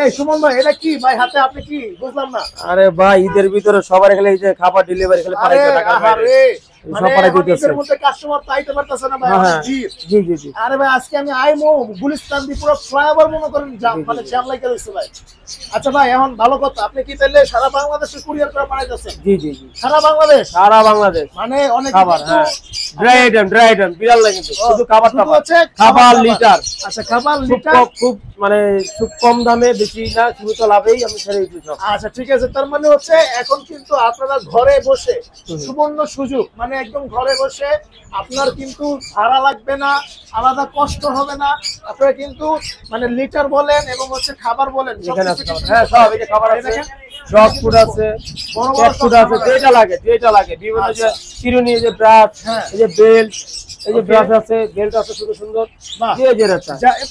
এই সুমন ভাই এটা কি ভাই হাতে আপনি কি বুঝলাম না। আরে ভাই ঈদের ভিতরে সবার খালি এই যে খাবার ডেলিভারি খালি পাঠাইতে টাকা আরে সব পাঠাই দিতেছে। এর মধ্যে কাস্টমার তাইতে পারতেছে না ভাই। জি জি জি। আরে ভাই আজকে আমি আইমো গুলিস্তান দি পুরো ফ্লাইওভার মনে করেন জাম মানে জ্যাম লাগা রইছে ভাই। আচ্ছা ভাই এখন ভালো কথা আপনি কি তাইলে সারা বাংলাদেশে কুরিয়ার করে পাঠাইতেছেন? জি জি জি সারা বাংলাদেশ মানে অনেক খাবার। হ্যাঁ ড্রাই আইটেম বিরাল লাগে কিন্তু শুধু খাবার খাবার লিটার। আচ্ছা খাবার লিটার খুব মানে খুব কম দামে বেশি না সীমিত লাভেই আমি ছেড়ে দিচ্ছি সব। আচ্ছা ঠিক আছে তার মানে হচ্ছে এখন কিন্তু আপনারা ঘরে বসে সুবর্ণ সুযোগ মানে একদম ঘরে বসে আপনার কিন্তু ভাড়া লাগবে না, আলাদা কষ্ট হবে না। আপনারা কিন্তু মানে লিটার বলেন এবং হচ্ছে খাবার বলেন হ্যাঁ সব এই যে খাবার আছে, ডগ ফুড আছে, ক্যাট ফুড আছে, যেটা লাগে বিভিন্ন যে চিরুনি, যে ব্রাশ, এই যে বেল্ট, এই যে ব্রাশ আছে, বেল্ট আছে সুন্দর সুন্দর।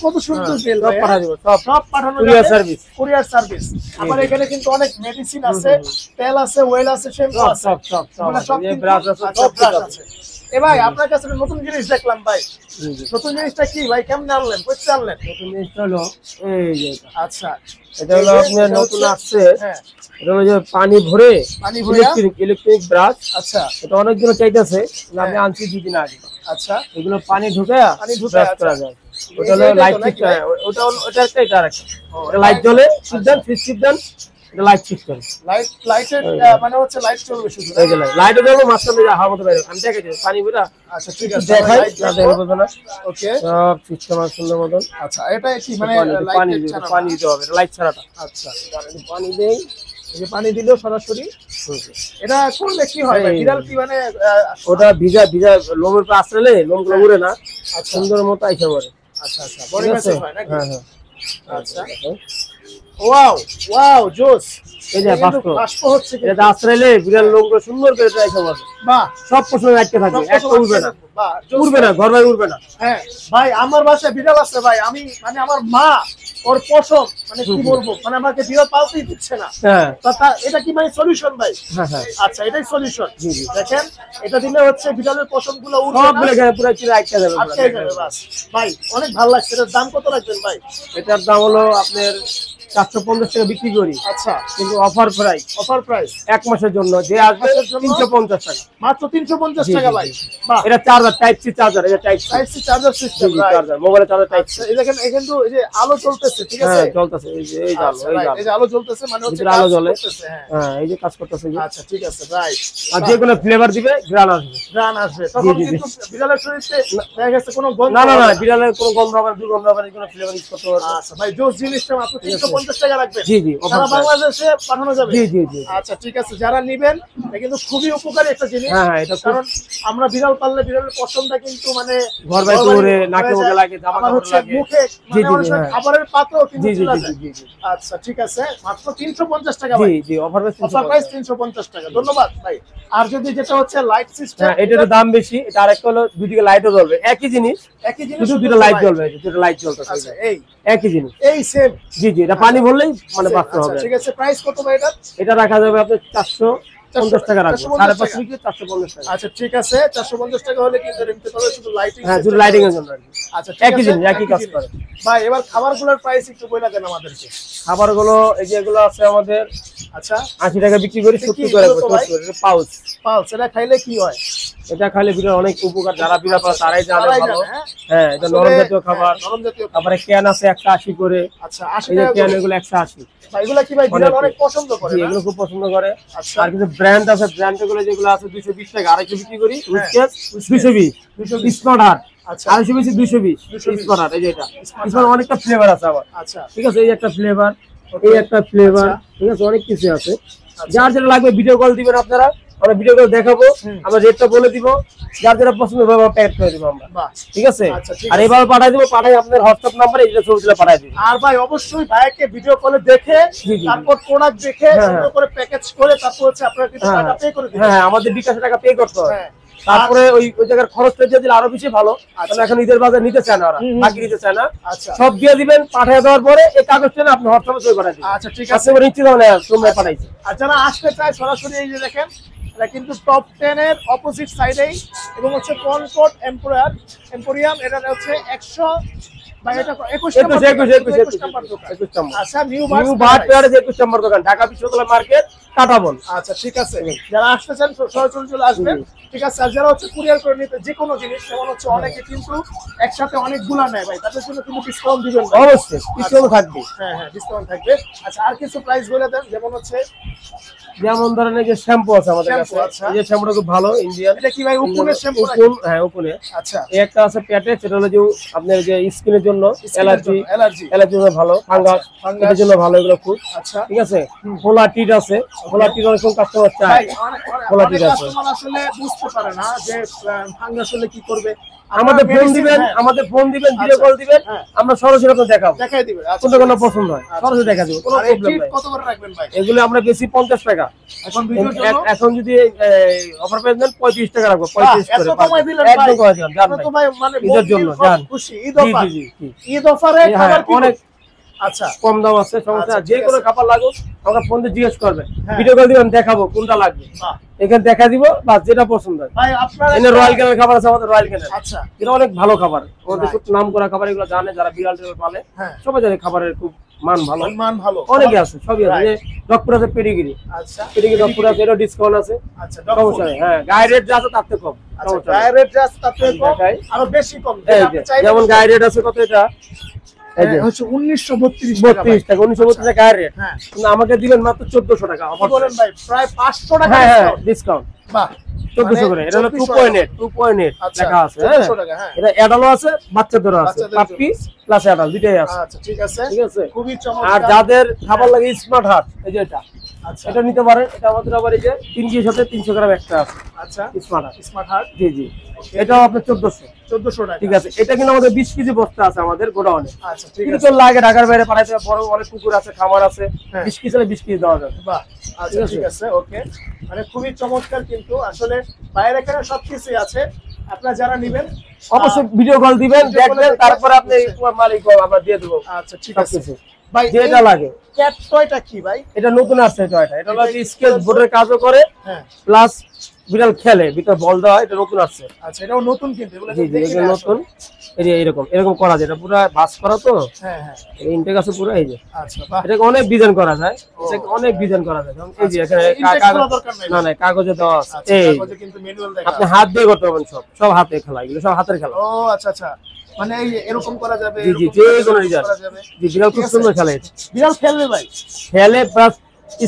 কত সুন্দর বেল্ট সব পাঠা দিব, সব পাঠানো কুরিয়ার সার্ভিস। আমার এখানে কিন্তু অনেক মেডিসিন আছে, তেল আছে, ওয়েল আছে, শ্যাম্পু আছে, সব এই ব্রাশ আছে, সব ব্রাশ আছে। এ ভাই আপনার কাছে নতুন জিনিস দেখলাম ভাই। নতুন জিনিসটা কি ভাই, কেমনে আনলেন, কইতে আনলেন? নতুন জিনিসটা হলো এই যে আচ্ছা এটা হলো আপনার নতুন আসছে। এটা হলো যে পানি ভরে ইলেকট্রিক ব্রাশ। আচ্ছা এটা অনেক দিন চাইতেছে, আমি আনছি 2 দিন আগে। আচ্ছা এগুলো পানি ঢুকে ব্রাশ করা যায়। ওটা হলো লাইট ফিক্স, ওটা একটা এটা আরেকটা। এটা লাইট জ্বলে, সিদ্ধান্ত সিদ্ধান্ত এটা লাইট ফিক্স করে লাইটের মানে হচ্ছে লাইট চলবে শুধু। এই যে লাইট জ্বলবে মাঝখানে যা হাওয়া মতো বের হবে। আমি দেখাচ্ছি পানি ভরা। আচ্ছা ঠিক আছে দেখাই না দেখবো না। ওকে সব সিস্টেম আছে সুন্দর মতন। আচ্ছা এটা কি মানে পানি দিতে হবে, লাইট ছাড়াটা। আচ্ছা পানি দেই, এই যে পানি দিলেও সরাসরি এটা করলে কি হয় ভাই? বিড়াল কি মানে ওটা ভিজা লোমের উপর আসলে লোমগুলো উড়ে না, সুন্দর মতো আইসা পড়ে। আচ্ছা আচ্ছা বডি ম্যাসেজ হয় নাকি? হ্যাঁ হ্যাঁ আচ্ছা ওয়াও জোস। এই যে বাষ্প হচ্ছে এটা আসলে বিড়াল লোমগুলো সুন্দর করে আইসা পড়ে। বাহ সব প্রশ্ন আটকে থাকবে, একটা উড়বে না, ঘর ভাই উড়বে না। হ্যাঁ ভাই আমার বাসায় বিড়াল আছে ভাই, আমি মানে আমার মা ওর পশম মানে কি বলবো মানে আমাকে বিড়াল পালতেই দিচ্ছে না। হ্যাঁ এটা কি মানে সলিউশন ভাই? হ্যাঁ হ্যাঁ আচ্ছা এটাই সলিউশন। দেখেন এটা দিলে হচ্ছে বিড়ালের পশমগুলো উড়বে না, সবগুলো পুরো চিরা আটকে যাবে। বাস ভাই অনেক ভালো লাগছে। এটার দাম কত রাখবেন ভাই? এটার দাম হলো আপনার 450 টাকা বিক্রি করি। আচ্ছা কিন্তু অফার প্রাইস 1 মাসের জন্য যে আসবে 350 টাকা, মাত্র 350 টাকা ভাই। বাহ এটা চার্জার টাইপ সি চার্জার, এটা type C charger system charger, মোবাইলের চার্জার টাইপ সি। এই দেখেন এখানে তো এই যে আলো জ্বলতেছে, ঠিক আছে? হ্যাঁ জ্বলতেছে, এই যে এই যে আলো জ্বলতেছে মানে হচ্ছে আলো জ্বলে। হ্যাঁ এই যে কাজ করতেছে। আচ্ছা ঠিক আছে রাইট। আর যে কোনো ফ্লেভার দিবে গ্রান আসবে তখন কিন্তু বিড়ালের শরীরে দেখা গেছে কোনো গন্ধ না বিড়ালের কোনো গন্ধ হবে না, দুর্গন্ধ হবে না, কোনো ফ্লেভার ইউজ করতে পারবে। আচ্ছা ভাই জোস জিনিসটা মাত্র 350 টাকা রাখবেন। জি সারা বাংলাদেশে পাঠানো যাবে। জি আচ্ছা ঠিক আছে যারা নেবেন এটা কিন্তু খুবই উপকারী একটা জিনিস। হ্যাঁ এটা কারণ আমরা বিড়াল পাললে বিড়ালের পশমটা কিন্তু মানে ঘর বাড়ি করে নাকে মুখে লাগে, জামা কাপড় লাগে, মুখে মানে অনেক সময় খাবারের পাত্রও কিন্তু চলে যায়। জি আচ্ছা ঠিক আছে মাত্র 350 টাকা ভাই। জি অফার প্রাইস 350 টাকা। ধন্যবাদ ভাই। আর যদি যেটা হচ্ছে লাইট সিস্টেম, এটার দাম বেশি। এটা আরেকটা হলো দুদিকে লাইটও জ্বলবে, একই জিনিস শুধু দুটো লাইট জ্বলবে, দুটো লাইট জ্বলতেছে। আচ্ছা এই একই জিনিস, এই সেম। জি এটা পানি ভরলেই মানে বাঁচতে হবে। ঠিক আছে প্রাইস কত ভাই এটা? এটা রাখা যাবে আপনার 450 টাকা রাখবো, 5.5 লিটার 450 টাকা। আচ্ছা ঠিক আছে 450 টাকা হলে কিন্তু নিতে পারবে শুধু লাইটিং। হ্যাঁ শুধু লাইটিং এর জন্য। আচ্ছা একই জিনিস, একই কাজ করে ভাই। এবার খাবারগুলোর প্রাইস একটু বলে দেন আমাদেরকে। খাবারগুলো এই যে এগুলো আছে আমাদের আচ্ছা 80 টাকা বিক্রি করি, 70 করে পাউচ। এটা খাইলে কি হয়? এটা খাইলে বিড়াল অনেক উপকার, যারা বিড়াল পালে তারাই জানে ভালো। হ্যাঁ এটা নরম জাতীয় খাবার। তারপরে ক্যান আছে 180 করে। আচ্ছা 80 টাকা ক্যান, এগুলো 180। এগুলো কি ভাই বিড়াল অনেক পছন্দ করে? এগুলো খুব পছন্দ করে। আর কিছু ব্র্যান্ড আছে, ব্র্যান্ডগুলো যেগুলো আছে 220 টাকা, 250 বিক্রি করি। 220 স্মার্ট হার্ট। আচ্ছা 220 220 স্মার্ট হার্ট। এই যে এটা স্মার্ট অনেকটা ফ্লেভার আছে আবার। আচ্ছা ঠিক আছে, এই একটা ফ্লেভার, এই একটা ফ্লেভার, ঠিক আছে, অনেক কিছু আছে। যার যেটা লাগবে ভিডিও কল দিবেন আপনারা, আমরা ভিডিও কল দেখাবো, আমরা রেটটা বলে দিব, যার যেটা পছন্দ হবে আমরা প্যাক করে দিব আমরা। ঠিক আছে, আর এইভাবে পাঠিয়ে দিব, পাঠাই আপনার হোয়াটসঅ্যাপ নম্বরে এই যে ছবিগুলো পাঠিয়ে দিব। আর ভাই অবশ্যই ভাইকে ভিডিও কলে দেখে তারপর প্রোডাক্ট দেখে সুন্দর করে প্যাকেজ করে তারপর হচ্ছে আপনারা কিছু টাকা পে করে দিবেন। হ্যাঁ আমাদের বিকাশে টাকা পে করতে হবে। তারপরে ওই জায়গার খরচটা দিয়ে দিলে আরো বেশি ভালো। কারণ এখন ঈদের বাজার নিতে চায় না, ওরা বাকি নিতে চায় না। সব দিয়ে দিবেন, পাঠিয়ে দেওয়ার পরে এই কাগজটা না আপনি হোয়াটসঅ্যাপে সই পাঠিয়ে দিবেন। আচ্ছা ঠিক আছে, নিশ্চিত হবে না তোমরা পাঠাইছি। আর যারা আসতে চায় সরাসরি এই যে দেখেন এটা কিন্তু টপ 10 এর অপোজিট সাইডেই এবং হচ্ছে কনকর্ড এম্পোরিয়াম। এটা হচ্ছে ভাই এটা 21 নাম্বার দোকান। আচ্ছা নিউ বার্ড পেয়ারে 21 নম্বর দোকান, ঢাকা বিশ্ববিদ্যালয় মার্কেট, কাঁটাবন। আচ্ছা ঠিক আছে, যারা আসতে চান সরাসরি চলে আসবেন, ঠিক আছে। আর যারা হচ্ছে কুরিয়ার করে নিতে যে কোনো জিনিস, যেমন হচ্ছে অনেকে কিন্তু একসাথে অনেকগুলা নেয় ভাই, তাদের জন্য কিন্তু ডিসকাউন্ট দিবেন অবশ্যই, ডিসকাউন্ট থাকবে। হ্যাঁ ডিসকাউন্ট থাকবে। আচ্ছা আর কিছু প্রাইস বলে দেন, যেমন হচ্ছে যেমন ধরেন এই যে শ্যাম্পু আছে আমাদের কাছে, এই যে শ্যাম্পুটা খুব ভালো ইন্ডিয়ান। এটা কি ভাই উকুনের শ্যাম্পু? হ্যাঁ উকুনে। আচ্ছা এই একটা আছে প্যাটে, সেটা হলো যে আপনার যে স্কিনের জন্য, অ্যালার্জির জন্য ভালো, ফাঙ্গাসের জন্য ভালো এগুলো খুব। আচ্ছা ঠিক আছে। ফোলা টিট আছে, ফোলা টিট অনেক কাস্টমার চায়, ফোলা টিট আছে। কাস্টমার আসলে বুঝতে পারে না যে ফাঙ্গাস হলে কি করবে। আমাদের ফোন দিবেন, ভিডিও কল দিবেন, আমরা সরাসরি আপনাকে দেখাবো, দেখাই দিবেন। কোনটা কোন পছন্দ হয় সরাসরি দেখা দিব, কোনো প্রবলেম নাই। কত করে রাখবেন ভাই? এগুলো আমরা বেশি 50 টাকা, এখন যদি অফার প্রাইস দেন 35 টাকা রাখবো। 35 করে একদম কমাই দিলাম, জান ভাই মানে ঈদের জন্য জান, খুশি ঈদ অফার, ঈদ অফারে অনেক আচ্ছা কম দাম আছে, সমস্যা যে কোনো কাপড় লাগুক আমরা ফোন দিয়ে জিজ্ঞেস করবেন, ভিডিও কল দিবেন, দেখাবো কোনটা লাগবে, এখানে দেখা দিব, বাস যেটা পছন্দ হয়। ভাই আপনারা এনে রয়্যাল ক্যানেল খাবার আছে আমাদের, রয়্যাল ক্যানেল। আচ্ছা এটা অনেক ভালো খাবার, আমাদের খুব নাম করা খাবার, এগুলো জানে যারা বিড়াল টিড়াল পালে, সবাই জানে খাবারের খুব মান ভালো, অনেকে আছে, সবই আছে। যে ডক্টর আছে পেডিগ্রি, আচ্ছা পেডিগ্রি ডক্টর আছে, এটা ডিসকাউন্ট আছে। আচ্ছা সমস্যা নেই, হ্যাঁ গাইড রেট যা আছে তার থেকে কম, সমস্যা নেই। গাইড রেট যা আছে তার থেকে কম, আরো বেশি কম। যেমন গাইড রেট আছে কত, এটা এই যে হচ্ছে 1932 টাকা, 1932 টাকা গাইড রেট, কিন্তু আমাকে দিবেন মাত্র 1400 টাকা অফার বলেন ভাই, প্রায় 500 টাকা ডিসকাউন্ট। বাহ 1400 করে, এটা হলো 2.8 লেখা আছে। 1400 টাকা, হ্যাঁ এটা অ্যাডালও আছে, বাচ্চাদেরও আছে, পাপ্পি প্লাস অ্যাডাল দুটেই আছে। আচ্ছা ঠিক আছে, ঠিক আছে। খুবই চমৎকার। আর যাদের খাবার লাগে স্মার্ট হার্ট, এই যে এটা, আচ্ছা এটা নিতে পারেন। এটা আমাদের আবার এই যে 3 কেজির সাথে 300 গ্রাম একটা আছে। আচ্ছা স্মার্ট হার্ট জি জি, এটাও আপনার 1400 টাকা। ঠিক আছে। এটা কিন্তু আমাদের 20 কেজি বস্তা আছে আমাদের গোডাউনে। আচ্ছা ঠিক কিন্তু আছে, লাগে ঢাকার বাইরে পাঠাইতে, বড় অনেক পুকুর আছে, খামার আছে, 20 কেজি 20 কেজি দেওয়া যাবে। বাহ আচ্ছা ঠিক আছে, ওকে। মানে খুবই চমৎকার, কিন্তু আসলে বাইরে এখানে সবকিছুই আছে। আপনারা যারা নেবেন অবশ্যই ভিডিও কল দিবেন, দেখবেন, তারপরে আপনি মালিক আমরা দিয়ে দেব। আচ্ছা ঠিক আছে ভাই, যেটা লাগে। ক্যাট টয়টা কি ভাই? এটা নতুন আসছে টয়টা, এটা হলো স্কেচ বোর্ডের কাজও করে, হ্যাঁ প্লাস বিড়াল খেলে, ভিতর বল দেওয়া, এটা নতুন আসছে। আচ্ছা এটাও নতুন, কিন্তু এগুলো জি জি এগুলো নতুন। এই যে এরকম করা যায়, এটা পুরো ভাঁজ করা তো, হ্যাঁ হ্যাঁ ইনটেক আছে পুরো। এই যে আচ্ছা বাহ, এটাকে অনেক ডিজাইন করা যায়, এটাকে অনেক ডিজাইন করা যায়। এই যে এখানে না কাগজে দেওয়া আছে, এই কাগজে কিন্তু ম্যানুয়াল দেখা, আপনি হাত দিয়ে করতে পারবেন, সব হাতে খেলা, এগুলো সব হাতের খেলা। ও আচ্ছা আচ্ছা, মানে এই এরকম করা যাবে, জি জি যে কোনো ডিজাইন, জি বিড়াল খুব সুন্দর খেলে, বিড়াল খেলবে ভাই, খেলে প্লাস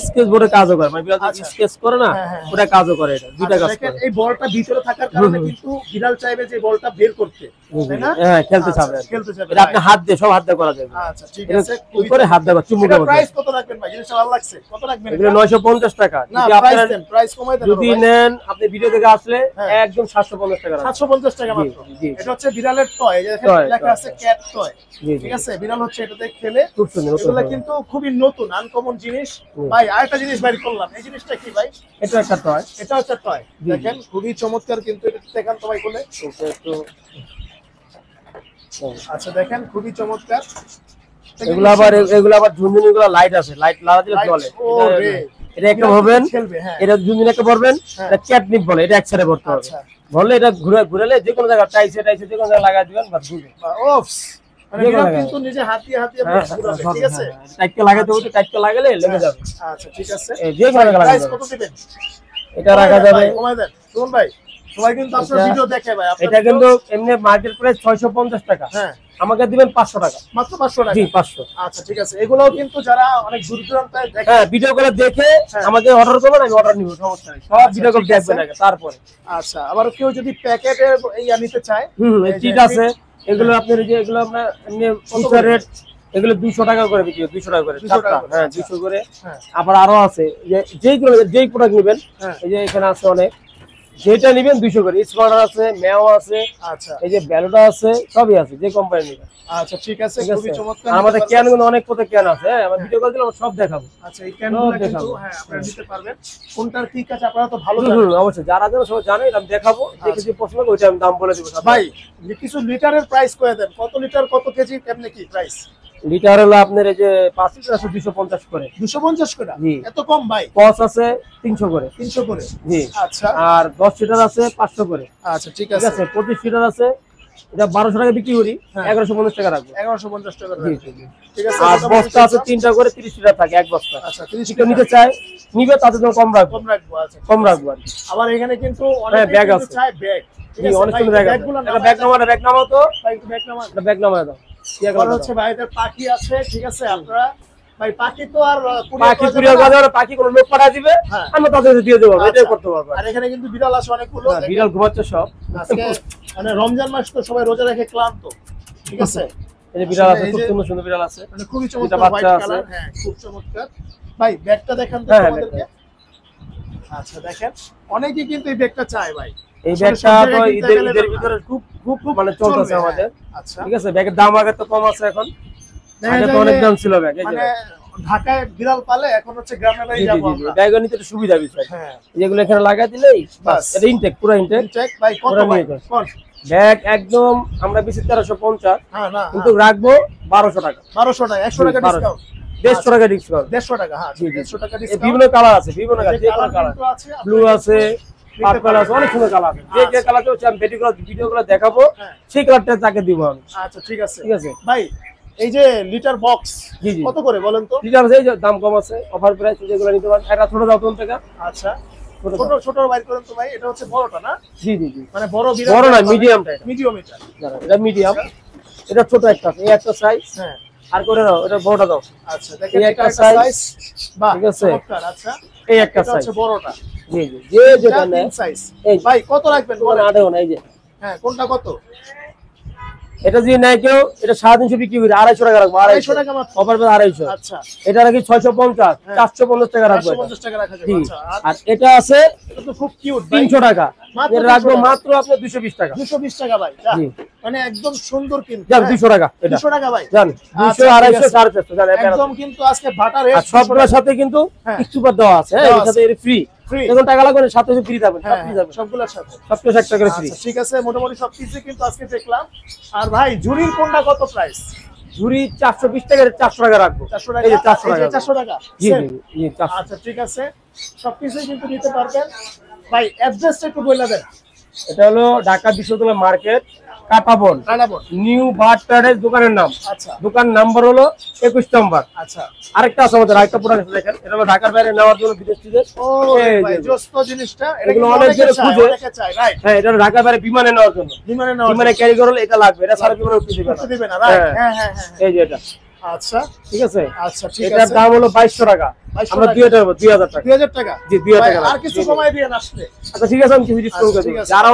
স্কেচ বোর্ডে কাজও করে, মানে বিড়াল স্কেচ করে না, ওটা কাজও করে, এটা দুইটা কাজ করে। এই বলটা ভিতরে থাকার কারণে কিন্তু বিড়াল চাইবে যে বলটা বের করতে, তাই না? হ্যাঁ খেলতে চাবে, এটা আপনি হাত দিয়ে, সব হাত দিয়ে করা যাবে। আচ্ছা ঠিক আছে, কি করে হাত দিয়ে চুমুকে বলতে। প্রাইস কত রাখবেন ভাই? জিনিসটা ভালো লাগছে, কত রাখবেন? এগুলো 950 টাকা। না যদি প্রাইস আপনারা দেন, প্রাইস কমাই দেন। যদি নেন আপনি ভিডিও থেকে আসলে একদম 750 টাকা, 750 টাকা মাত্র। এটা হচ্ছে বিড়ালের টয়, এই যে লেখা আছে ক্যাট টয়, ঠিক আছে। বিড়াল হচ্ছে এটাতে খেলে, খুব সুন্দর। এগুলো কিন্তু খুবই নতুন আনকমন জিনিস। ভাই আরেকটা জিনিস বাইর করলাম, এই জিনিসটা কি ভাই? এটা একটা টয়, এটা হচ্ছে টয়, দেখেন খুবই চমৎকার, কিন্তু এটা দেখান তো ভাই কোলে। আচ্ছা দেখেন খুবই চমৎকার। এগুলো আবার ঝুনঝুনি গুলো লাইট আছে, লাইট লাগা দিলে জ্বলে। এটা একটা ভরবেন, এটা ঝুনঝুনি একটা ভরবেন, এটা ক্যাটনিপ বলে, এটা একসাথে ভরতে হবে। ভরলে এটা ঘুরালে যে কোনো জায়গা টাইসে যে কোনো জায়গায় লাগা দিবেন, বাস ঘুরবে। ওফস, মানে বিড়াল কিন্তু নিজে হাতিয়ে ঘুরাবে, ঠিক আছে। টাইটকে লাগাতে হবে, টাইটকে লাগালে লেগে যাবে। আচ্ছা ঠিক আছে, এই যে কোনো জায়গা প্রাইস লাগাতে কত দিবেন? এটা রাখা যাবে, কমাই দেন শুনুন ভাই, সবাই কিন্তু আপনার ভিডিও দেখে ভাই। এটা কিন্তু এমনি মার্কেট প্রাইস 650 টাকা, হ্যাঁ আমাকে দিবেন 500 টাকা, মাত্র 500 টাকা। জি 500। আচ্ছা ঠিক আছে, এগুলোও কিন্তু যারা অনেক দূর দূরান্ত দেখে, হ্যাঁ ভিডিও করে দেখে আমাকে অর্ডার করবেন, আমি অর্ডার নিব, সমস্যা নেই। সব ভিডিও করে দেখবেন আগে, তারপরে। আচ্ছা আবার কেউ যদি প্যাকেটের ইয়া নিতে চায়, ঠিক আছে। এগুলো আপনার যে এগুলো আমরা এমনি ফিচার রেট, এগুলো 200 টাকা করে বিক্রি, 200 টাকা করে, 200 টাকা করে, হ্যাঁ 200 করে। আবার আরো আছে যে যেই প্রোডাক্ট নেবেন, এই যে এখানে আছে অনেক, যেটা নেবেন 200 করে। স্মার্ট আছে, ম্যাও আছে, আচ্ছা এই যে ব্যালোটা আছে, সবই আছে, যে কোম্পানি নেবেন। আচ্ছা ঠিক আছে, খুবই চমৎকার। আমাদের ক্যানগুলো অনেক পথে ক্যান আছে, আমার ভিডিও কল দিলে আমরা সব দেখাবো। আচ্ছা এই ক্যানগুলো কিন্তু হ্যাঁ আপনারা নিতে পারবেন, কোনটার কি কাজ আপনারা তো ভালো জানেন। অবশ্যই যারা জানে সব জানে, আমি দেখাবো, দেখে যে পছন্দ হবে ওইটা আমি দাম বলে দেব। ভাই কিছু লিটারের প্রাইস করে দেন, কত লিটার কত কেজি কেমনে কি প্রাইস? লিটার হলো আপনার এই যে 5 লিটার আছে 250 করে। 250 করে? জি। এত কম ভাই? পস আছে 300 করে। 300 করে? জি। আচ্ছা। আর 10 লিটার আছে 500 করে। আচ্ছা ঠিক আছে। 25 লিটার আছে এটা 1200 টাকা বিক্রি করি, 1150 টাকা রাখবো। 1150 টাকা। জি জি জি। ঠিক আছে। আর বস্তা আছে 3টা করে 30 লিটার থাকে এক বস্তা। আচ্ছা 30 কেউ নিতে চায় নিবে, তাদের জন্য কম রাখবো। কম রাখবো। আচ্ছা কম রাখবো। আবার এখানে কিন্তু অনেক ব্যাগ আছে, চাই ব্যাগ। ঠিক জি আছে অনেক সুন্দর ব্যাগ আছে। এটা ব্যাগ নামাও তো ভাই, একটু ব্যাগ নামান। এটা ব্যাগ নামায় দাও। আর হচ্ছে ভাই এদের পাখি আছে। ঠিক আছে, আপনারা ভাই পাখি তো আর পাখি কুরিয়ার করে, পাখি কোনো লোক পাঠা দিবে, আমরা তাদের দিয়ে দেবো, এটাই করতে পারবো। আর এখানে কিন্তু বিড়াল আছে অনেকগুলো। বিড়াল ঘুমাচ্ছে সব। আজকে মানে রমজান মাস তো সবাই রোজা রেখে ক্লান্ত। ঠিক আছে, এই যে বিড়াল আছে, খুব সুন্দর সুন্দর বিড়াল আছে, মানে খুবই চমৎকার হোয়াইট কালার। হ্যাঁ খুব চমৎকার। ভাই ব্যাগটা দেখান তো আমাদেরকে। আচ্ছা দেখেন, অনেকেই কিন্তু এই ব্যাগটা চায় ভাই। এই ব্যাগটা তো ঈদের ভিতরে খুব খুব মানে চলতেছে আমাদের। আচ্ছা ঠিক আছে, ব্যাগের দাম আগে তো কম আছে, এখন আগে তো অনেক দাম ছিল ব্যাগ। এই যে ঢাকায় বিড়াল পালে, এখন হচ্ছে গ্রামের বাড়ি যাব আমরা। ব্যাগ নিতে একটু সুবিধা বিষয়। হ্যাঁ, যেগুলো এখানে লাগাই দিলেই বাস, এটা ইনটেক, পুরো ইনটেক। ভাই কত ভাই? ব্যাগ একদম আমরা বেশি 1350, হ্যাঁ না, কিন্তু রাখবো 1200 টাকা। 1200 টাকা, 100 টাকা ডিসকাউন্ট। 150 টাকা ডিসকাউন্ট। 150 টাকা। হ্যাঁ 150 টাকা ডিসকাউন্ট। বিভিন্ন কালার আছে, বিভিন্ন কালার, যে কোনো কালার আছে, ব্লু আছে, পার্পল আছে, অনেক সুন্দর কালার আছে। যে কালার চাই আমি ভিডিওগুলো দেখাবো, সেই কালারটা তাকে দিব আমি। আচ্ছা ঠিক আছে, ঠিক আছে ভাই। এই যে লিটার বক্স জি জি কত করে বলেন তো? লিটার আছে, এই যে দাম কম আছে, অফার প্রাইস, যেগুলো নিতে পারেন। এটা ছোট দাও 3 টাকা। আচ্ছা ছোট ছোট বাইর করেন তো ভাই। এটা হচ্ছে বড়টা না? জি জি জি, মানে বড় বিড়াল, বড় না, মিডিয়ামটা। এটা মিডিয়াম। এটা মিডিয়াম, এটা ছোট একটা, এই একটা সাইজ। হ্যাঁ, আর করে দাও, এটা বড়টা দাও। আচ্ছা দেখেন, এই এটা একটা একটা সাইজ। বাহ, ঠিক আছে। চমৎকার। আচ্ছা এই একটা এটা সাইজ হচ্ছে বড়টা। জি জি, যে যেটা নেয় সাইজ। এই ভাই কত রাখবেন বলেন? আড়াইও না, এই যে হ্যাঁ, কোনটা কত? এটা যদি নেয় কেউ, এটা 350 বিক্রি করি, 250 টাকা রাখবো। 250 টাকা মাত্র। Offer pay 250। আচ্ছা, এটা রাখি 650, 450 টাকা রাখবো। 450 টাকা রাখা যাবে। জি। আচ্ছা, আর এটা আছে, এটা তো খুব কিউট ভাই। 300 টাকা। মাত্র এটা রাখবো 300 মাত্র আপনার 220 টাকা। 220 টাকা ভাই। যা, জি। মানে একদম সুন্দর কিন্তু। জান 200 টাকা। এটা 200 টাকা ভাই। জান 200, 250, 450 জান। একদম কিন্তু আজকে বাটার রেট। আর সবগুলোর সাথে কিন্তু কিস্তুপার দেওয়া আছে। হ্যাঁ, এর সাথে ফ্রি। যখন টাকা লাগবে সাথে ফ্রি যাবেন, সব ফ্রি যাবেন, সবগুলোর সাথে সবকিছু 1 টাকা করে ফ্রি। ঠিক আছে, মোটামুটি সবকিছু কিন্তু আজকে দেখলাম। আর ভাই ঝুড়ির কোনটা কত প্রাইস? ঝুড়ি 420 টাকা, 400 টাকা রাখবো। 400 টাকা। এই যে 400 টাকা। 400 টাকা। জি জি জি 400। আচ্ছা ঠিক আছে, সবকিছু কিন্তু নিতে পারবেন ভাই। অ্যাড্রেসটা একটু বলে দেন। এটা হলো ঢাকা বিশ্ববিদ্যালয় market, Katabon, new bus paradise দোকানের নাম। আচ্ছা, দোকান নাম্বার হলো 21 নম্বর। আচ্ছা, আরেকটা আছে আমাদের, আরেকটা প্রোডাক্ট দেখেন, এটা হলো ঢাকার বাইরে নেওয়ার জন্য, বিদেশ থেকে। ও ভাই জোস্ত জিনিসটা, এটা এগুলো কিন্তু অনেক অনেকে চায়, অনেকে চায়, রাইট? হ্যাঁ, এটা হলো ঢাকার বাইরে বিমানে নেওয়ার জন্য। বিমানে ক্যারি করলে এটা লাগবে, এটা সারা বিমানে উঠতে দিবে না। রাইট? হ্যাঁ হ্যাঁ হ্যাঁ, এই যে এটা। আচ্ছা ঠিক আছে। আচ্ছা ঠিক আছে, এটার দাম হলো 2200 টাকা। আমরা 2000 টাকা। 2000 টাকা। জি 2000 টাকা। আর কিছু কমাই দিয়ে আসলে। আচ্ছা ঠিক আছে, আমি কিছু ডিসকাউন্ট করে দেব। যারা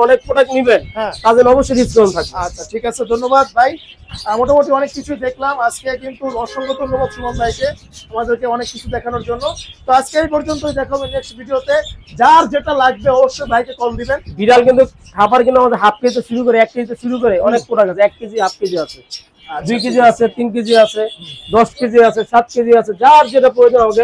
অনেক প্রোডাক্ট নেবেন, তাদের অবশ্যই ডিসকাউন্ট থাকবে। আচ্ছা ঠিক আছে, ধন্যবাদ ভাই। মোটামুটি অনেক কিছু দেখলাম আজকে, কিন্তু অসংখ্য ধন্যবাদ সুমন ভাইকে আমাদেরকে অনেক কিছু দেখানোর জন্য। তো আজকে এই পর্যন্তই, দেখা হবে নেক্সট ভিডিওতে। যার যেটা লাগবে অবশ্যই ভাইকে কল দিবেন। বিড়াল কিন্তু খাবার কিন্তু আমাদের হাফ কেজি শুরু করে, 1 কেজি শুরু করে অনেক প্রোডাক্ট আছে। 1 কেজি, হাফ কেজি আছে, 2 কেজি আছে, 3 কেজি আছে, 10 কেজি আছে, 7 কেজি আছে। যার যেটা প্রয়োজন আমাকে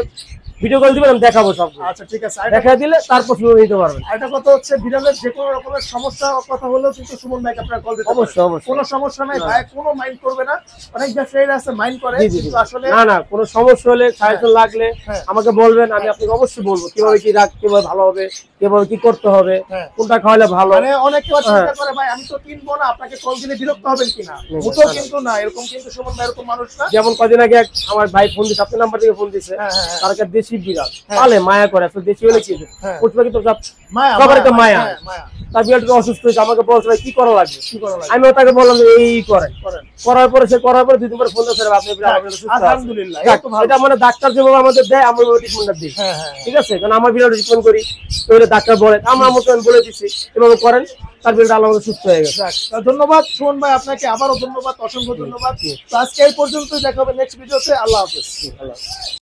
ভিডিও কল দিবেন, আমি দেখাবো সব। আচ্ছা ঠিক আছে, দেখা দিলে তারপর শুরু নিতে পারবেন। আরেকটা কথা হচ্ছে, বিড়ালের যে কোনো রকমের সমস্যা কথা হলেও কিন্তু সুমন ভাইকে আপনারা কল দিতে পারেন। অবশ্যই অবশ্যই, কোনো সমস্যা নাই ভাই, কোনো মাইন্ড করবে না। অনেক ব্যবসায়ীরা আছে মাইন্ড করে, কিন্তু আসলে না না, কোনো সমস্যা হলে, সাহায্য লাগলে আমাকে বলবেন, আমি আপনাকে অবশ্যই বলবো কিভাবে কি রাখ, কিভাবে ভালো হবে, কিভাবে কি করতে হবে, কোনটা খাওয়ালে ভালো। মানে অনেকে চিন্তা করে ভাই আমি তো কিনবো না, আপনাকে কল দিলে বিরক্ত হবেন কিনা। মোটেও কিন্তু না, এরকম কিন্তু সুমন ভাই এরকম মানুষ না। যেমন কদিন আগে আমার ভাই ফোন দিচ্ছে, আপনার নাম্বার থেকে ফোন দিচ্ছে, তার একটা দেশি বিড়াল পালে, মায়া করে। আসলে দেশি হলে কি পুষবে, কিন্তু সবারই তো মায়া। তার বিড়ালটা অসুস্থ হয়েছে, আমাকে বলছে কি করা লাগবে। আমিও তাকে বললাম এই করেন। করার পরে সে করার পরে 2 দিন পরে ফোন দিচ্ছে, আপনি আলহামদুলিল্লাহ। এটা মানে ডাক্তার যেভাবে আমাদের দেয়, আমরা ওই ট্রিটমেন্টটা দিই। ঠিক আছে, কারণ আমার বিড়াল ট্রিটমেন্ট করি, তাহলে ডাক্তার বলে, আমরা আমাকে বলে দিচ্ছি এভাবে করেন, তার বিড়ালটা আলাদা সুস্থ হয়ে গেছে। ধন্যবাদ সুমন ভাই, আপনাকে আবারও ধন্যবাদ, অসংখ্য ধন্যবাদ। তো আজকে এই পর্যন্তই, দেখা হবে নেক্সট ভিডিওতে। আল্লাহ হাফেজ।